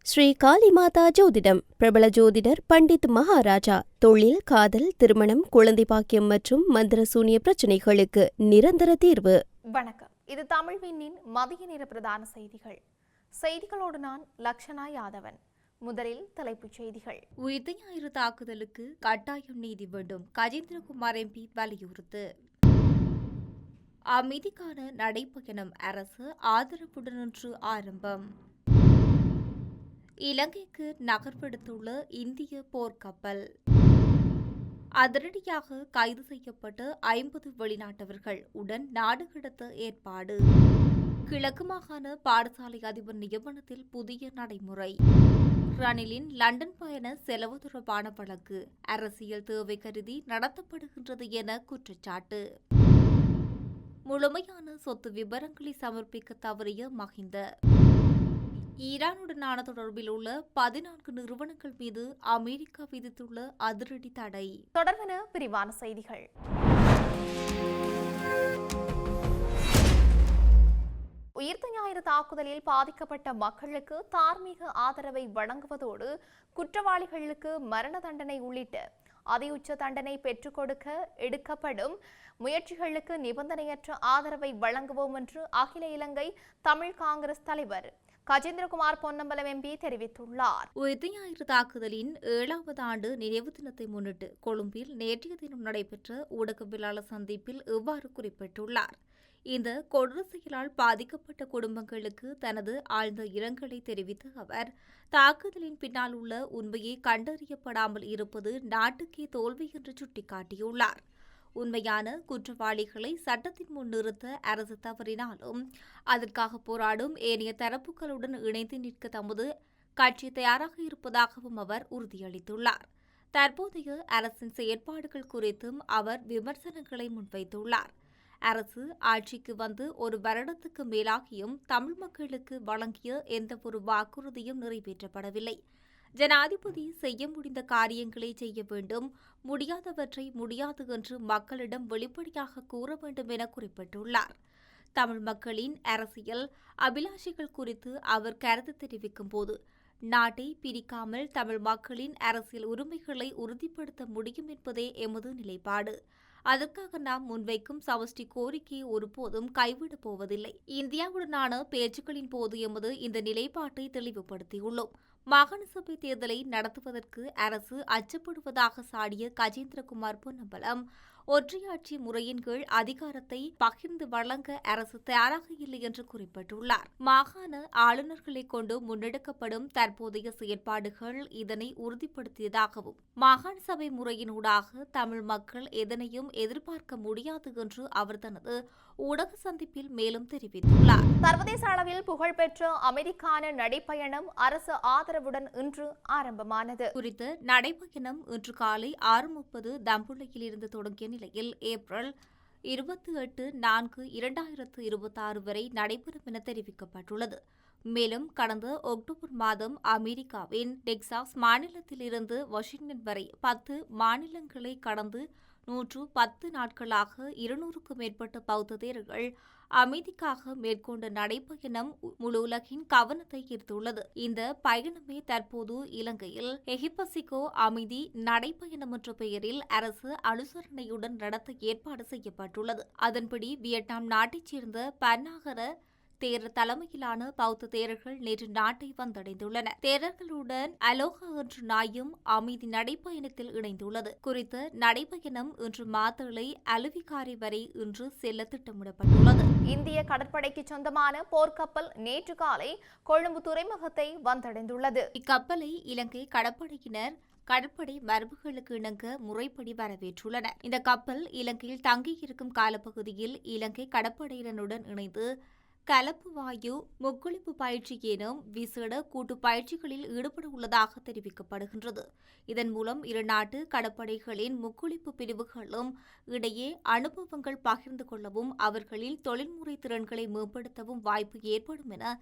ஸ்ரீ காளிமாதா ஜோதிடம் பிரபல ஜோதிடர் பண்டித் மகாராஜா. தொழில், காதல், திருமணம், குழந்தை பாக்கியம் மற்றும் மந்திர சூனிய பிரச்சினைகளுக்கு நிரந்தர தீர்வு. வணக்கம். இது தமிழ் விண்ணின் மதிய நேர பிரதான செய்திகள். செய்திகளோடு நான் லக்ஷனா யாதவன். முதலில் தலைப்புச் செய்திகள். உயிர்த்த ஞாயிறு தாக்குதலுக்கு கட்டாயம் நீதி வேண்டும், கஜேந்திரகுமார் எம்பி வலியுறுத்து. அமைதிக்கான நடைபயணம் அரசு ஆதரவுடன் இன்று ஆரம்பம். இலங்கைக்கு நகர்வெடுத்துள்ள இந்திய போர்க்கப்பல். அதிரடியாக கைது செய்யப்பட்ட 50 வெளிநாட்டவர்கள் உடன் நாடு கடத்த ஏற்பாடு. கிழக்கு மாகாண பாடசாலை அதிபர் நியமனத்தில் புதிய நடைமுறை. ரணிலின் லண்டன் பயண செலவு தொடர்பான வழக்கு அரசியல் தேவை கருதி நடத்தப்படுகின்றது என குற்றச்சாட்டு. முழுமையான சொத்து விவரங்களை சமர்ப்பிக்க தவறிய மஹிந்த. ஈரானுடனான தொடர்பில் உள்ள 14 நிறுவனங்கள் மீது அமெரிக்கா விதித்துள்ள அதிரடி தடை. தொடர்பான விரிவான செய்திகள். உயிர்த்த ஞாயிறு தாக்குதலில் பாதிக்கப்பட்ட மக்களுக்கு தார்மீக ஆதரவை வழங்குவதோடு குற்றவாளிகளுக்கு மரண தண்டனை உள்ளிட்ட அதியுச்ச தண்டனை பெற்றுக் கொடுக்க எடுக்கப்படும் முயற்சிகளுக்கு நிபந்தனையற்ற ஆதரவை வழங்குவோம் என்று அகில இலங்கை தமிழ் காங்கிரஸ் தலைவர் கஜேந்திரகுமார் பொன்னம்பலம் எம்பி தெரிவித்துள்ளார். உயிர்த்த ஞாயிறு தாக்குதலின் 7வது ஆண்டு நினைவு தினத்தை முன்னிட்டு கொழும்பில் நேற்றைய தினம் நடைபெற்ற ஊடகவியலாளர் சந்திப்பில் இவ்வாறு குறிப்பிட்டுள்ளார். இந்த கொடூர செயலால் பாதிக்கப்பட்ட குடும்பங்களுக்கு தனது ஆழ்ந்த இரங்கலை தெரிவித்த அவர், தாக்குதலின் பின்னால் உள்ள உண்மையை கண்டறியப்படாமல் இருப்பது நாட்டுக்கே தோல்வி என்று சுட்டிக்காட்டியுள்ளார். உண்மையான குற்றவாளிகளை சட்டத்தின் முன் நிறுத்த அரசு தவறினாலும் அதற்காக போராடும் ஏனைய தரப்புகளுடன் இணைந்து நிற்க தமது கட்சி தயாராக இருப்பதாகவும் அவர் உறுதியளித்துள்ளார். தற்போதைய அரசின் செயற்பாடுகள் குறித்தும் அவர் விமர்சனங்களை முன்வைத்துள்ளார். அரசு ஆட்சிக்கு வந்து ஒரு வருடத்துக்கு மேலாகியும் தமிழ் மக்களுக்கு வழங்கிய எந்தவொரு வாக்குறுதியும் நிறைவேற்றப்படவில்லை. ஜனாதிபதி செய்ய முடிந்த காரியங்களை செய்ய வேண்டும், முடியாதவற்றை முடியாது என்று மக்களிடம் வெளிப்படையாக கூற வேண்டும் என குறிப்பிட்டுள்ளார். தமிழ் மக்களின் அரசியல் அபிலாஷைகள் குறித்து அவர் கருத்து தெரிவிக்கும் போது, நாட்டை பிரிக்காமல் தமிழ் மக்களின் அரசியல் உரிமைகளை உறுதிப்படுத்த முடியும் என்பதே எமது நிலைப்பாடு. அதற்காக நாம் முன்வைக்கும் சமஷ்டி கோரிக்கையை ஒருபோதும் கைவிடப் போவதில்லை. இந்தியாவுடனான பேச்சுக்களின் போது எமது இந்த நிலைப்பாட்டை தெளிவுபடுத்தியுள்ளோம். மாகாண சபை தேர்தலை நடத்துவதற்கு அரசு அச்சப்படுவதாக சாடிய கஜேந்திரகுமார் பொன்னம்பலம், ஒற்றையாட்சி முறையின் கீழ் அதிகாரத்தை பகிர்ந்து வழங்க அரசு தயாராக இல்லை என்று குறிப்பிட்டுள்ளார். மாகாண ஆளுநர்களை கொண்டு முன்னெடுக்கப்படும் தற்போதைய செயற்பாடுகள் இதனை உறுதிப்படுத்தியதாகவும், மாகாண சபை முறையினூடாக தமிழ் மக்கள் எதனையும் எதிர்பார்க்க முடியாது என்று அவர் தனது ஊடக சந்திப்பில் மேலும் தெரிவித்துள்ளார். சர்வதேச அளவில் புகழ்பெற்ற அமைதிக்கான நடைபயணம் அரசு ஆதரவுடன் இன்று ஆரம்பமானது. குறித்த நடைபயணம் இன்று காலை 6:30 தம்புள்ளையில் இருந்து தொடங்கிய நிலையில் ஏப்ரல் 28/4/2026 வரை நடைபெறும் என தெரிவிக்கப்பட்டுள்ளது. மேலும் கடந்த அக்டோபர் மாதம் அமெரிக்காவின் டெக்சாஸ் மாநிலத்திலிருந்து வாஷிங்டன் வரை 10 மாநிலங்களை கடந்து 110 நாட்களாக 200க்கும் மேற்பட்ட பௌத்த தேரர்கள் அமைதிக்காக மேற்கொண்ட நடைபயணம் முழு உலகின் கவனத்தை ஈர்த்துள்ளது. இந்த பயணமே தற்போது இலங்கையில் எஹிபசிகோ அமைதி நடைபயணம் என்ற பெயரில் அரசு அனுசரணையுடன் நடத்த ஏற்பாடு செய்யப்பட்டுள்ளது. அதன்படி வியட்நாம் நாட்டைச் சேர்ந்த பன்னாகர தேரர் தலைமையிலான பௌத்த தேரர்கள் நேற்று நாட்டை வந்தடைந்துள்ளனர். தேரர்களுடன் அலோகா என்ற நாயும் அமைதி நடைபயணத்தில் இணைந்துள்ளது. குறித்த நடைபயணம் இன்று மாத்தளை அலுவிகாரி வரை இன்று செல்ல திட்டமிடப்பட்டுள்ளது. இந்திய கடற்படைக்கு சொந்தமான போர்க்கப்பல் நேற்று காலை கொழும்பு துறைமுகத்தை வந்தடைந்துள்ளது. இக்கப்பலை இலங்கை கடற்படையினர் கடற்படை மரபுகளுக்கு இணங்க முறைப்படி வரவேற்றுள்ளனர். இந்த கப்பல் இலங்கையில் தங்கியிருக்கும் காலப்பகுதியில் இலங்கை கடற்படையினருடன் இணைந்து கலப்பு வாயு முக்குளிப்பு பயிற்சி எனும் விசேட கூட்டு பயிற்சிகளில் ஈடுபட உள்ளதாக தெரிவிக்கப்படுகின்றது. இதன் மூலம் இரு நாட்டு கடற்படைகளின் முக்குளிப்பு பிரிவுகளும் இடையே அனுபவங்கள் பகிர்ந்து கொள்ளவும் அவர்களின் தொழில்முறை திறன்களை மேம்படுத்தவும் வாய்ப்பு ஏற்படும் என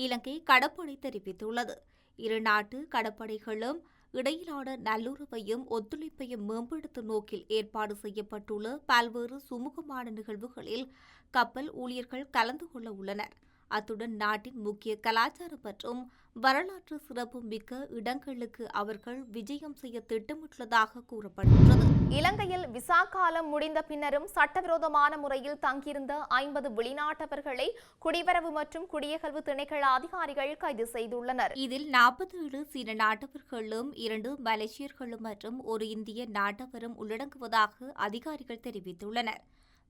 இலங்கை கடற்படை தெரிவித்துள்ளது. இரு நாட்டு கடற்படைகளும் இடையிலான நல்லுறவையும் ஒத்துழைப்பையும் மேம்படுத்தும் நோக்கில் ஏற்பாடு செய்யப்பட்டுள்ள பல்வேறு சுமூகமான நிகழ்வுகளில் கப்பல் ஊழியர்கள் கலந்து கொள்ள உள்ளனர். அத்துடன் நாட்டின் முக்கிய கலாச்சாரம் மற்றும் வரலாற்று சிறப்பு மிக்க இடங்களுக்கு அவர்கள் விஜயம் செய்ய திட்டமிட்டுள்ளதாக கூறப்படுகின்றது. இலங்கையில் விசா காலம் முடிந்த பின்னரும் சட்டவிரோதமான முறையில் தங்கியிருந்த 50 வெளிநாட்டவர்களை குடிவரவு மற்றும் குடியகல்வு திணைக்கள அதிகாரிகள் கைது செய்துள்ளனர். இதில் 47 சீன நாட்டவர்களும் 2 மலேசியர்களும் மற்றும் ஒரு இந்திய நாட்டவரும் உள்ளடங்குவதாக அதிகாரிகள் தெரிவித்துள்ளனர்.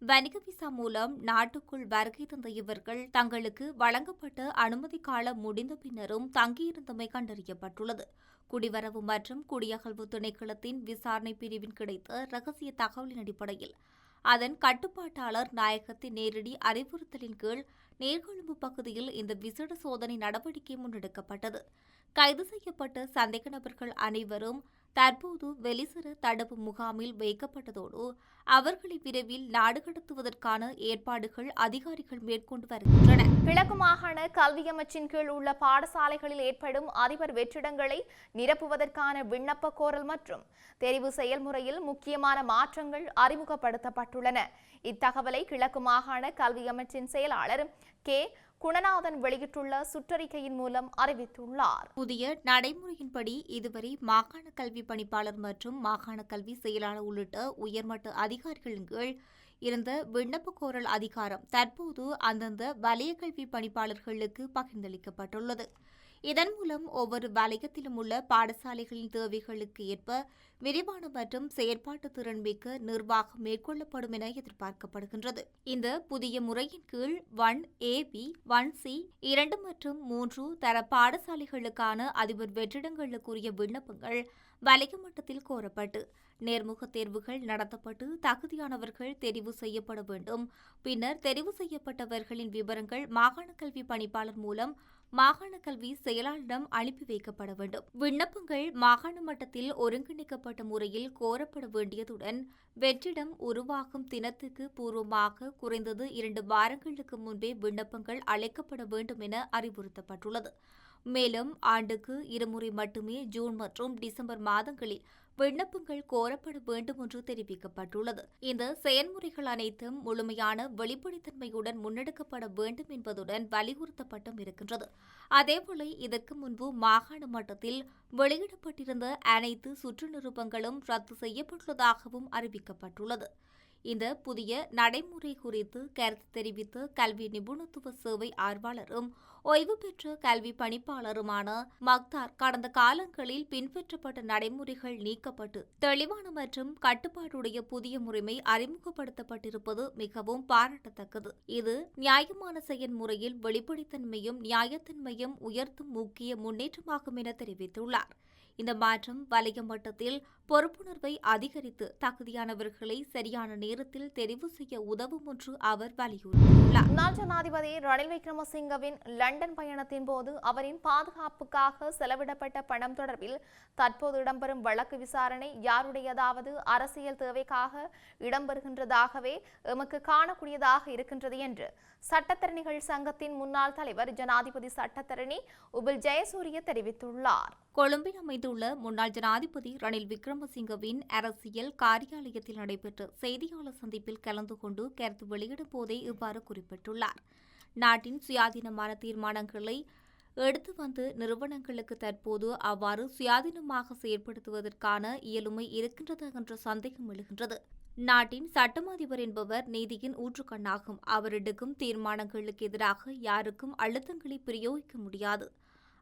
வணிக விசா மூலம் நாட்டுக்குள் வருகை தந்த இவர்கள் தங்களுக்கு வழங்கப்பட்ட அனுமதி காலம் முடிந்த பின்னரும் தங்கியிருந்தமை கண்டறியப்பட்டுள்ளது. குடிவரவு மற்றும் குடியகல்வு திணைக்களத்தின் விசாரணை பிரிவின் கிடைத்த ரகசிய தகவலின் அடிப்படையில் அதன் கட்டுப்பாட்டாளர் நாயகத்தின் நேரடி அறிவுறுத்தலின் கீழ் நீர்கொழும்பு பகுதியில் இந்த விசேட சோதனை நடவடிக்கை முன்னெடுக்கப்பட்டது. கைது செய்யப்பட்ட சந்தேக நபர்கள் அனைவரும் தற்போது வெளிசர தடுப்பு முகாமில் வைக்கப்பட்டதோடு அவர்களை விரைவில் நாடு கடத்துவதற்கான ஏற்பாடுகள் அதிகாரிகள் மேற்கொண்டு வருகின்றனர். கிழக்கு மாகாண கல்வி அமைச்சின் கீழ் உள்ள பாடசாலைகளில் ஏற்படும் அதிபர் வெற்றிடங்களை நிரப்புவதற்கான விண்ணப்ப கோரல் மற்றும் தெரிவு செயல்முறையில் முக்கியமான மாற்றங்கள் அறிமுகப்படுத்தப்பட்டுள்ளன. இத்தகவலை கிழக்கு மாகாண கல்வி அமைச்சின் செயலாளர் கே குணநாதன் வெளியிட்டுள்ள சுற்றறிக்கையின் மூலம் அறிவித்துள்ளார். புதிய நடைமுறையின்படி இதுவரை மாகாண கல்வி பணிப்பாளர் மற்றும் மாகாண கல்வி செயலாளர் உள்ளிட்ட உயர்மட்ட அதிகாரிகளின் கீழ் இருந்த விண்ணப்ப கோரல் அதிகாரம் தற்போது அந்தந்த வலய கல்வி பணிப்பாளர்களுக்கு பகிர்ந்தளிக்கப்பட்டுள்ளது. இதன் மூலம் ஒவ்வொரு வலயத்திலும் உள்ள பாடசாலைகளின் தேவைகளுக்கு ஏற்ப விரிவான மற்றும் செயற்பாட்டு திறன் மிக்க நிர்வாகம் மேற்கொள்ளப்படும் என எதிர்பார்க்கப்படுகின்றது. இந்த புதிய முறையின் கீழ் 1AB, 1C, 2 மற்றும் 3 தர பாடசாலைகளுக்கான அதிபர் வெற்றிடங்களுக்குரிய விண்ணப்பங்கள் வலய மட்டத்தில் கோரப்பட்டு நேர்முக தேர்வுகள் நடத்தப்பட்டு தகுதியானவர்கள் தெரிவு செய்யப்பட வேண்டும். பின்னர் தெரிவு செய்யப்பட்டவர்களின் விவரங்கள் மாகாண கல்வி பணிப்பாளர் மூலம் மாகாண கல்வி செயலாளரிடம் அனுப்பி வைக்கப்பட வேண்டும். விண்ணப்பங்கள் மாகாண மட்டத்தில் ஒருங்கிணைக்கப்பட்ட முறையில் கோரப்பட வேண்டியதுடன் வெற்றிடம் உருவாகும் தினத்துக்கு பூர்வமாக குறைந்தது 2 வாரங்களுக்கு முன்பே விண்ணப்பங்கள் அழைக்கப்பட வேண்டும் என அறிவுறுத்தப்பட்டுள்ளது. மேலும் ஆண்டுக்கு 2 முறை மட்டுமே ஜூன் மற்றும் டிசம்பர் மாதங்களில் விண்ணப்பங்கள் கோரப்பட வேண்டும் என்று தெரிவிக்கப்பட்டுள்ளது. இந்த செயல்முறைகள் அனைத்தும் முழுமையான வெளிப்படைத்தன்மையுடன் முன்னெடுக்கப்பட வேண்டும் என்பதுடன் வலியுறுத்தப்பட்டும் இருக்கின்றது. அதேபோல இதற்கு முன்பு மாகாண மட்டத்தில் வெளியிடப்பட்டிருந்த அனைத்து சுற்று நிருபங்களும் ரத்து செய்யப்பட்டுள்ளதாகவும் அறிவிக்கப்பட்டுள்ளது. இந்த புதிய நடைமுறை குறித்து கருத்து தெரிவித்த கல்வி நிபுணத்துவ சேவை ஆர்வலரும் ஓய்வு பெற்ற கல்வி பணிப்பாளருமான மக்தார் கடந்த காலங்களில் பின்பற்றப்பட்ட நடைமுறைகள் நீக்கப்பட்டு தெளிவான மற்றும் கட்டுப்பாடுடைய புதிய முறைமை அறிமுகப்படுத்தப்பட்டிருப்பது மிகவும் பாராட்டத்தக்கது. இது நியாயமான செயல்முறையில் வெளிப்படைத்தன்மையும் நியாயத்தன்மையும் உயர்த்தும் முக்கிய முன்னேற்றமாகும் என தெரிவித்துள்ளார். இந்த மாற்றம் வலய மட்டத்தில் பொறுப்புணர்வை அதிகரித்து தகுதியானவர்களை சரியான நேரத்தில் தெரிவு செய்ய உதவும் என்று அவர் வலியுறுத்தியுள்ளார். முன்னாள் ஜனாதிபதி ரணில் விக்ரமசிங்கவின் லண்டன் பயணத்தின் போது அவரின் பாதுகாப்புக்காக செலவிடப்பட்ட பணம் தொடர்பில் தற்போது இடம்பெறும் வழக்கு விசாரணை யாருடையதாவது அரசியல் தேவைக்காக இடம்பெறுகின்றதாகவே எமக்கு காணக்கூடியதாக இருக்கின்றது என்று சட்டத்தரணிகள் சங்கத்தின் முன்னாள் தலைவர் ஜனாதிபதி சட்டத்தரணி உபுல் ஜெயசூரிய தெரிவித்துள்ளார். கொழும்பில் அமைந்துள்ள முன்னாள் ஜனாதிபதி ரணில் விக்ரமசிங்கவின் அரசியல் காரியாலயத்தில் நடைபெற்ற செய்தியாளர் சந்திப்பில் கலந்து கொண்டு கருத்து வெளியிடும் போதே இவ்வாறு குறிப்பிட்டுள்ளார். நாட்டின் சுயாதீனமான தீர்மானங்களை எடுத்து வந்து நிறுவனங்களுக்கு தற்போது அவ்வாறு சுயாதீனமாக செயற்படுத்துவதற்கான இயலுமை இருக்கின்றது என்ற சந்தேகம் எழுகின்றது. நாட்டின் சட்டம் அதிபர் என்பவர் நீதியின் ஊற்றுக்கண்ணாகும். அவர் எடுக்கும் தீர்மானங்களுக்கு எதிராக யாருக்கும் அழுத்தங்களை பிரயோகிக்க முடியாது.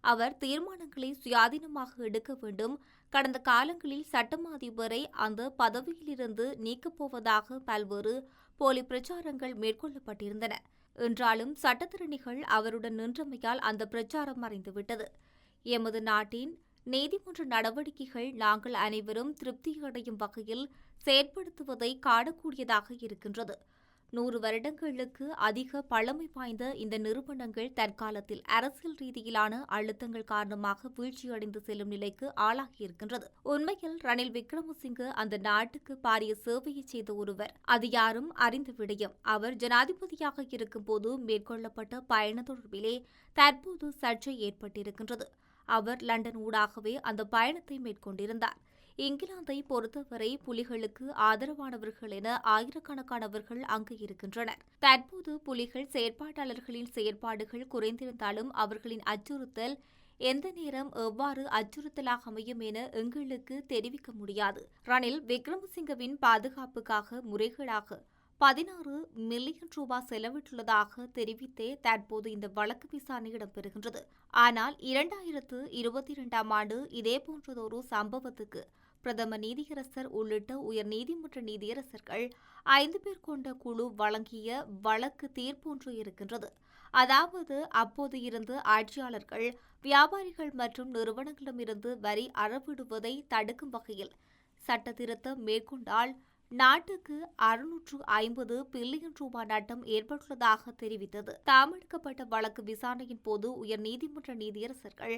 அவர் தீர்மானங்களை சுயாதீனமாக எடுக்க வேண்டும். கடந்த காலங்களில் சட்டம் அதிபரை அந்த பதவியிலிருந்து நீக்கப் போவதாக பல்வேறு போலி பிரச்சாரங்கள் மேற்கொள்ளப்பட்டிருந்தன. என்றாலும் சட்டத்திறனிகள் அவருடன் நின்றமையால் அந்த பிரச்சாரம் மறைந்துவிட்டது. எமது நாட்டின் நீதிமன்ற நடவடிக்கைகள் நாங்கள் அனைவரும் திருப்தியடையும் வகையில் செயற்படுத்துவதை காணக்கூடியதாக இருக்கின்றது. 100 வருடங்களுக்கு அதிக பழமை வாய்ந்த இந்த நிறுவனங்கள் தற்காலத்தில் அரசியல் ரீதியிலான அழுத்தங்கள் காரணமாக வீழ்ச்சியடைந்து செல்லும் நிலைக்கு ஆளாகியிருக்கின்றது. உண்மையில் ரணில் விக்ரமசிங்க அந்த நாட்டுக்கு பாரிய சேவையை செய்த ஒருவர். அது யாரும் அறிந்த விடயம். அவர் ஜனாதிபதியாக இருக்கும்போது மேற்கொள்ளப்பட்ட பயண தொடர்பிலே தற்போது சர்ச்சை ஏற்பட்டிருக்கின்றது. அவர் லண்டன் ஊடாகவே அந்த பயணத்தை மேற்கொண்டிருந்தார். இங்கிலாந்தை பொறுத்தவரை புலிகளுக்கு ஆதரவானவர்கள் என ஆயிரக்கணக்கானவர்கள் அங்கு இருக்கின்றனர். தற்போது புலிகள் செயற்பாட்டாளர்களின் செயற்பாடுகள் குறைந்திருந்தாலும் அவர்களின் அச்சுறுத்தல் எந்த நேரம் எவ்வாறு அச்சுறுத்தலாக அமையும் என எங்களுக்கு தெரிவிக்க முடியாது. ரணில் விக்ரமசிங்கவின் பாதுகாப்புக்காக முறைகேடாக 16 மில்லியன் ரூபாய் செலவிட்டுள்ளதாக தெரிவித்தே தற்போது இந்த வழக்கு விசாரணை இடம்பெறுகின்றது. ஆனால் 2022ஆம் ஆண்டு இதேபோன்றதொரு சம்பவத்துக்கு பிரதம நீதியரசர் உள்ளிட்ட உயர் நீதிமன்ற நீதியரசர்கள் 5 பேர் கொண்ட குழு வழங்கிய வழக்கு தீர்ப்பொன்று இருக்கின்றது. அதாவது அப்போது இருந்த ஆட்சியாளர்கள் வியாபாரிகள் மற்றும் நிறுவனங்களிடமிருந்து வரி அறவிடுவதை தடுக்கும் வகையில் சட்ட திருத்தம் மேற்கொண்டால் நாட்டுக்கு 650 பில்லியன் ரூபாய் நட்டம் ஏற்பட்டுள்ளதாக தெரிவித்தது. தாமடிக்கப்பட்ட வழக்கு விசாரணையின் போது உயர் நீதிமன்ற நீதியரசர்கள்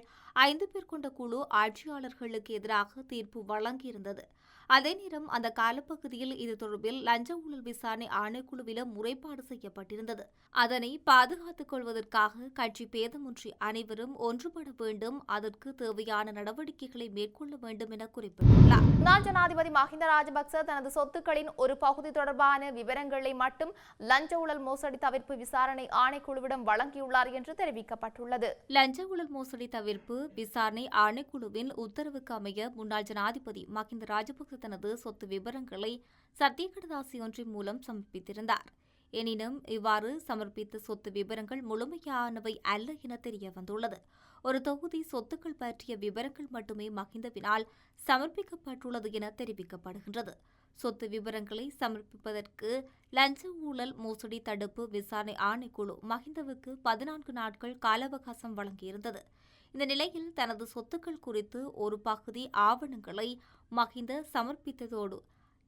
5 பேர் கொண்ட குழு ஆட்சியாளர்களுக்கு எதிராக தீர்ப்பு வழங்கியிருந்தது. அதே நேரம் அந்த காலப்பகுதியில் இது தொடர்பில் லஞ்ச ஊழல் விசாரணை ஆணைக்குழுவிலும் முறைப்பாடு செய்யப்பட்டிருந்தது. அதனை பாதுகாத்துக் கொள்வதற்காக கட்சி பேதமின்றி அனைவரும் ஒன்றுபட வேண்டும், அதற்கு தேவையான நடவடிக்கைகளை மேற்கொள்ள வேண்டும் என குறிப்பிட்டுள்ளார். முன்னாள் ஜனாதிபதி மஹிந்த ராஜபக்ச தனது சொத்துக்களின் ஒரு பகுதி தொடர்பான விவரங்களை மட்டும் லஞ்ச ஊழல் மோசடி தவிர்ப்பு விசாரணை ஆணைக்குழுவிடம் வழங்கியுள்ளார் என்று தெரிவிக்கப்பட்டுள்ளது. லஞ்ச ஊழல் மோசடி தவிர்ப்பு விசாரணை ஆணைக்குழுவின் உத்தரவுக்கு அமைய முன்னாள் ஜனாதிபதி மஹிந்த ராஜபக்ச தனது சொத்து விவரங்களை சத்திய கடதாசி ஒன்றின் மூலம் சமர்ப்பித்திருந்தார். எனினும் இவ்வாறு சமர்ப்பித்த சொத்து விவரங்கள் முழுமையானவை அல்ல என தெரிய வந்துள்ளது. ஒரு தொகுதி சொத்துக்கள் பற்றிய விவரங்கள் மட்டுமே மஹிந்தவினால் சமர்ப்பிக்கப்பட்டுள்ளது என தெரிவிக்கப்படுகின்றது. சொத்து விவரங்களை சமர்ப்பிப்பதற்கு லஞ்ச ஊழல் மோசடி தடுப்பு விசாரணை ஆணைக்குழு மஹிந்தவுக்கு 14 நாட்கள் கால அவகாசம் வழங்கியிருந்தது. இந்த நிலையில் தனது சொத்துக்கள் குறித்து ஒரு பகுதி ஆவணங்களை மஹிந்த சமர்ப்பித்ததோடு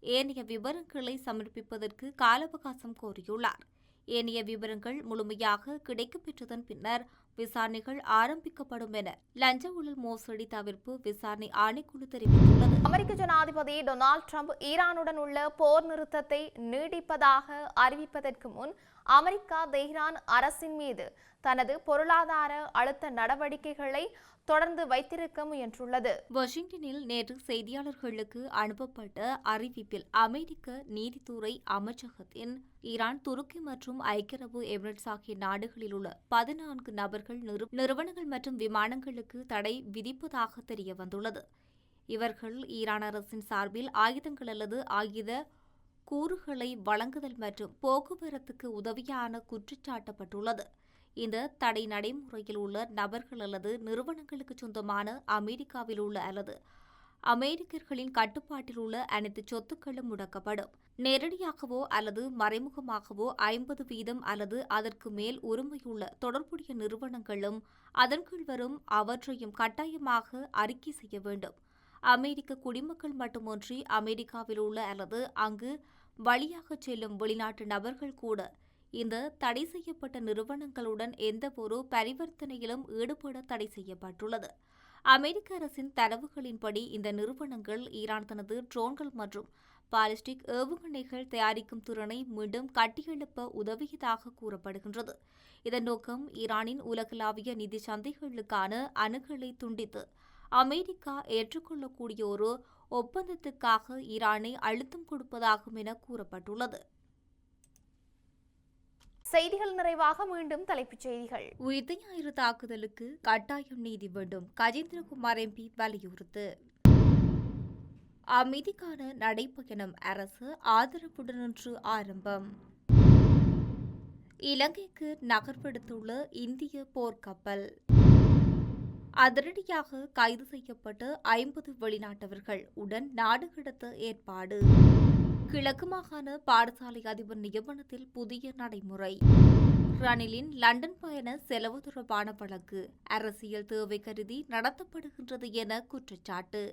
ஏனைய விவரங்களை சமர்ப்பிப்பதற்கு கால அவகாசம் கோரியுள்ளார். ஏனைய விவரங்கள் முழுமையாக கிடைக்கப்பெற்றதன் பின்னர் விசாரணைகள் ஆரம்பிக்கப்படும் என லஞ்ச ஊழல் மோசடி தவிர்ப்பு விசாரணை ஆணைக்குழு தெரிவித்துள்ளது. அமெரிக்க ஜனாதிபதி டொனால்ட் ட்ரம்ப் ஈரானுடன் உள்ள போர் நிறுத்தத்தை நீடிப்பதாக அறிவிப்பதற்கு முன் அமெரிக்கா தெஹ்ரான் அரசின் மீது தனது பொருளாதார அழுத்த நடவடிக்கைகளை தொடர்ந்து வைத்திருக்க முயன்றுள்ளது. வாஷிங்டனில் நேற்று செய்தியாளர்களுக்கு அனுப்பப்பட்ட அறிவிப்பில் அமெரிக்க நீதித்துறை அமைச்சகத்தின் ஈரான், துருக்கி மற்றும் ஐக்கிய அரபு எமிரேட்ஸ் ஆகிய நாடுகளில் உள்ள 14 நபர்கள், நிறுவனங்கள் மற்றும் விமானங்களுக்கு தடை விதிப்பதாக தெரிய வந்துள்ளது. இவர்கள் ஈரான் அரசின் சார்பில் ஆயுதங்கள் அல்லது ஆயுத கூறுகளை வழங்குதல் மற்றும் போக்குவரத்துக்கு உதவியான குற்றச்சாட்டப்பட்டுள்ளது. இந்த தடை நடைமுறையில் உள்ள நபர்கள் அல்லது நிறுவனங்களுக்கு சொந்தமான அமெரிக்காவில் உள்ள அல்லது அமெரிக்கர்களின் கட்டுப்பாட்டில் உள்ள அனைத்து சொத்துக்களும் முடக்கப்படும். நேரடியாகவோ அல்லது மறைமுகமாகவோ 50% அல்லது அதற்கு மேல் உரிமையுள்ள தொடர்புடைய நிறுவனங்களும் அதன் கீழ் வரும் அவற்றையும் கட்டாயமாக அறிக்கை செய்ய வேண்டும். அமெரிக்க குடிமக்கள் மட்டுமன்றி அமெரிக்காவில் உள்ள அல்லது அங்கு வழியாக செல்லும் வெளிநாட்டு நபர்கள் கூட இந்த தடை செய்யப்பட்ட நிறுவனங்களுடன் எந்தவொரு பரிவர்த்தனையிலும் ஈடுபட தடை செய்யப்பட்டுள்ளது. அமெரிக்க அரசின் தரவுகளின்படி இந்த நிறுவனங்கள் ஈரான் தனது ட்ரோன்கள் மற்றும் பாலிஸ்டிக் ஏவுகணைகள் தயாரிக்கும் திறனை மீண்டும் கட்டியெழுப்ப உதவியதாக கூறப்படுகின்றது. இதன் நோக்கம் ஈரானின் உலகளாவிய நிதி சந்தைகளுக்கான அணுகலை துண்டித்து அமெரிக்கா ஏற்றுக்கொள்ளக்கூடிய ஒரு ஒப்பந்தத்துக்காக ஈரானை அழுத்தம் கொடுப்பதாகும் என கூறப்பட்டுள்ளது. செய்திகள் நிறைவாக மீண்டும் தலைப்புச் செய்திகள். உயிர்த்த ஞாயிறு தாக்குதலுக்கு கட்டாயம் நீதி வேண்டும், கஜேந்திரகுமார் எம்பி வலியுறுத்து. அமைதிக்கான நடைபயணம் அரசு ஆதரவுடனின்று ஆரம்பம். இலங்கைக்கு நகர்வெடுத்துள்ள இந்திய போர்க்கப்பல். அதிரடியாக கைது செய்யப்பட்ட 50 வெளிநாட்டவர்கள் உடன் நாடு கடத்த ஏற்பாடு. கிழக்கு மாகாண பாடசாலை அதிபர் நியமனத்தில் புதிய நடைமுறை. ரணிலின் லண்டன் பயண செலவு தொடர்பான வழக்கு அரசியல் தேவை கருதி நடத்தப்படுகின்றது என குற்றச்சாட்டு.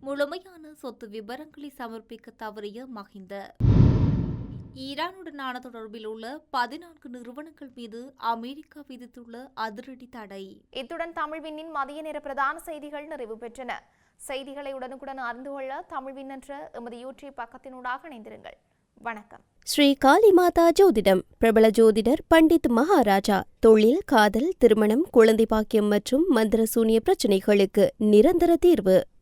முழுமையான சொத்து விவரங்களை சமர்ப்பிக்க தவறிய மஹிந்த. ஈரானுடனான தொடர்பில் உள்ள 14 நிறுவனங்கள் மீது அமெரிக்கா விதித்துள்ள அதிரடி தடை. இத்துடன் தமிழ்விண்ணின் மதிய நேர பிரதான செய்திகள் நிறைவு பெற்றன. செய்திகளை உடனுக்குடன் அறிந்து கொள்ள தமிழ்வின் என்ற எமது யூடியூப் பக்கத்தினூடாக இணைந்திருங்கள். வணக்கம். ஸ்ரீ காளிமாதா ஜோதிடம். பிரபல ஜோதிடர் பண்டித் மகாராஜா. தொழில், காதல், திருமணம், குழந்தை பாக்கியம் மற்றும் மந்திர சூனிய பிரச்சினைகளுக்கு நிரந்தர தீர்வு.